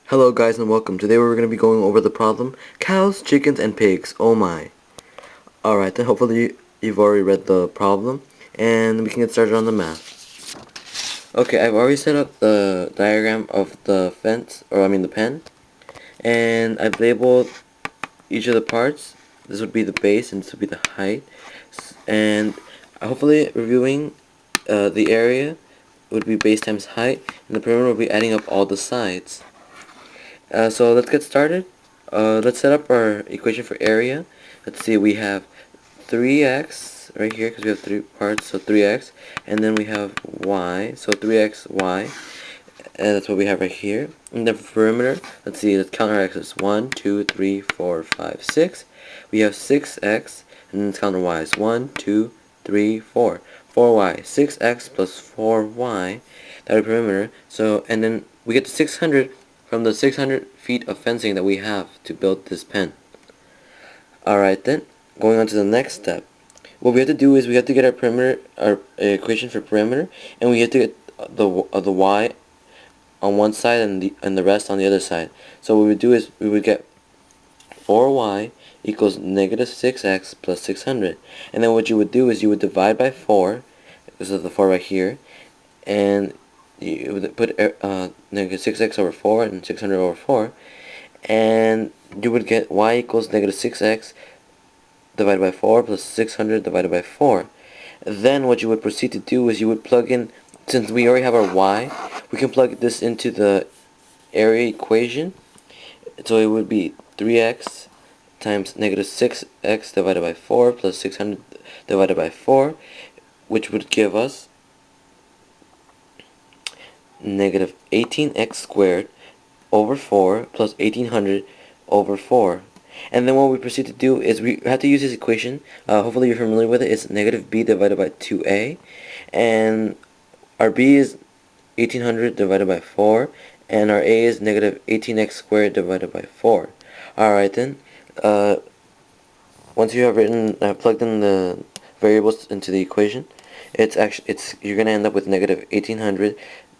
Hello guys and welcome. Today we're going to be going over the problem cows, chickens, and pigs. Oh my. Alright then, hopefully you've already read the problem and we can get started on the math. Okay, I've already set up the diagram of the fence, or I mean the pen, and I've labeled each of the parts. This would be the base and this would be the height, and hopefully reviewing the area would be base times height, and the perimeter will be adding up all the sides. So let's get started. Let's set up our equation for area. Let's see, we have 3x right here because we have three parts, so 3x, and then we have y, so 3x, y, and that's what we have right here. And then for perimeter, let's see, let's count our x's. 1, 2, 3, 4, 5, 6. We have 6x, and then let's count our y's. 1, 2, 3, 4. 4y. 6x plus 4y, that is perimeter. So, and then we get to 600 from the 600 feet of fencing that we have to build this pen. Alright then, going on to the next step. What we have to do is we have to get our perimeter, our equation for perimeter, and we have to get the y on one side and the rest on the other side. So what we would do is we would get 4y equals negative 6x plus 600. And then what you would do is you would divide by 4, this is the 4 right here, and you would put negative 6x over 4 and 600 over 4, and you would get y equals negative 6x divided by 4 plus 600 divided by 4. Then what you would proceed to do is you would plug in, since we already have our y, we can plug this into the area equation. So it would be 3x times negative 6x divided by 4 plus 600 divided by 4, which would give us negative 18x squared over 4 plus 1800 over 4. And then what we proceed to do is we have to use this equation. Hopefully you're familiar with it. It's negative b divided by 2a, and our b is 1800 divided by 4, and our a is negative 18x squared divided by 4. Alright then, once you have plugged in the variables into the equation, you're going to end up with negative 1800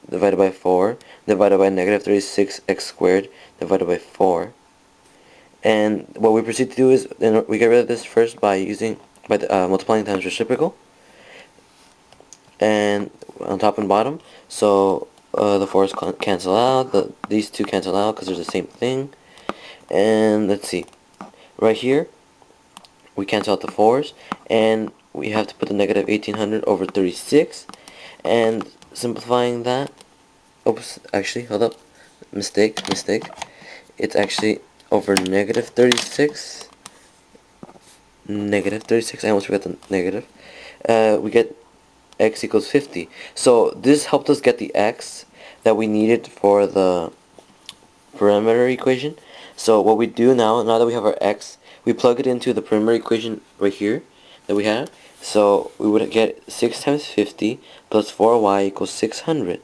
divided by 4 divided by negative 36x squared divided by 4. And what we proceed to do is we get rid of this first by multiplying times reciprocal, and on top and bottom. So the 4's cancel out, these two cancel out because they're the same thing. And let's see, right here we cancel out the 4's, and we have to put the negative 1800 over 36, and simplifying that, oops, actually, hold up, mistake, it's actually over negative 36, I almost forgot the negative, we get x equals 50. So this helped us get the x that we needed for the perimeter equation. So what we do now that we have our x, we plug it into the perimeter equation right here that we have. So we would get 6 times 50 plus 4y equals 600.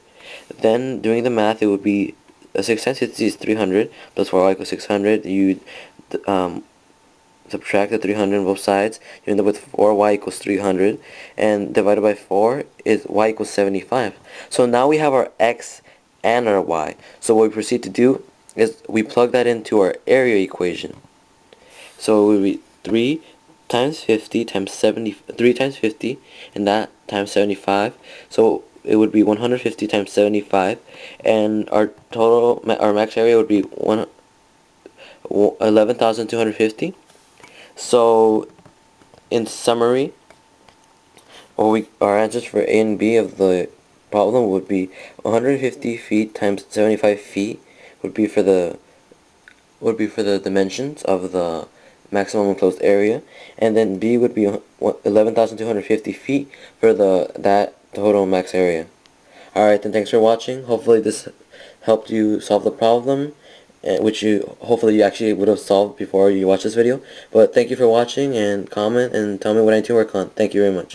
Then doing the math, it would be 6 times 50 is 300 plus 4y equals 600. You subtract the 300 on both sides, you end up with 4y equals 300, and divided by 4 is y equals 75. So now we have our x and our y. So what we proceed to do is we plug that into our area equation. So it would be 3 times 50 times 3 times 50, and that times 75. So it would be 150 times 75, and our max area would be 11,250. So in summary, our answers for A and B of the problem would be 150 feet times 75 feet would be for the dimensions of the maximum enclosed area, and then B would be 11,250 feet for that total max area. Alright then, thanks for watching. Hopefully this helped you solve the problem, which hopefully you actually would have solved before you watch this video. But thank you for watching, and comment and tell me what I need to work on. Thank you very much.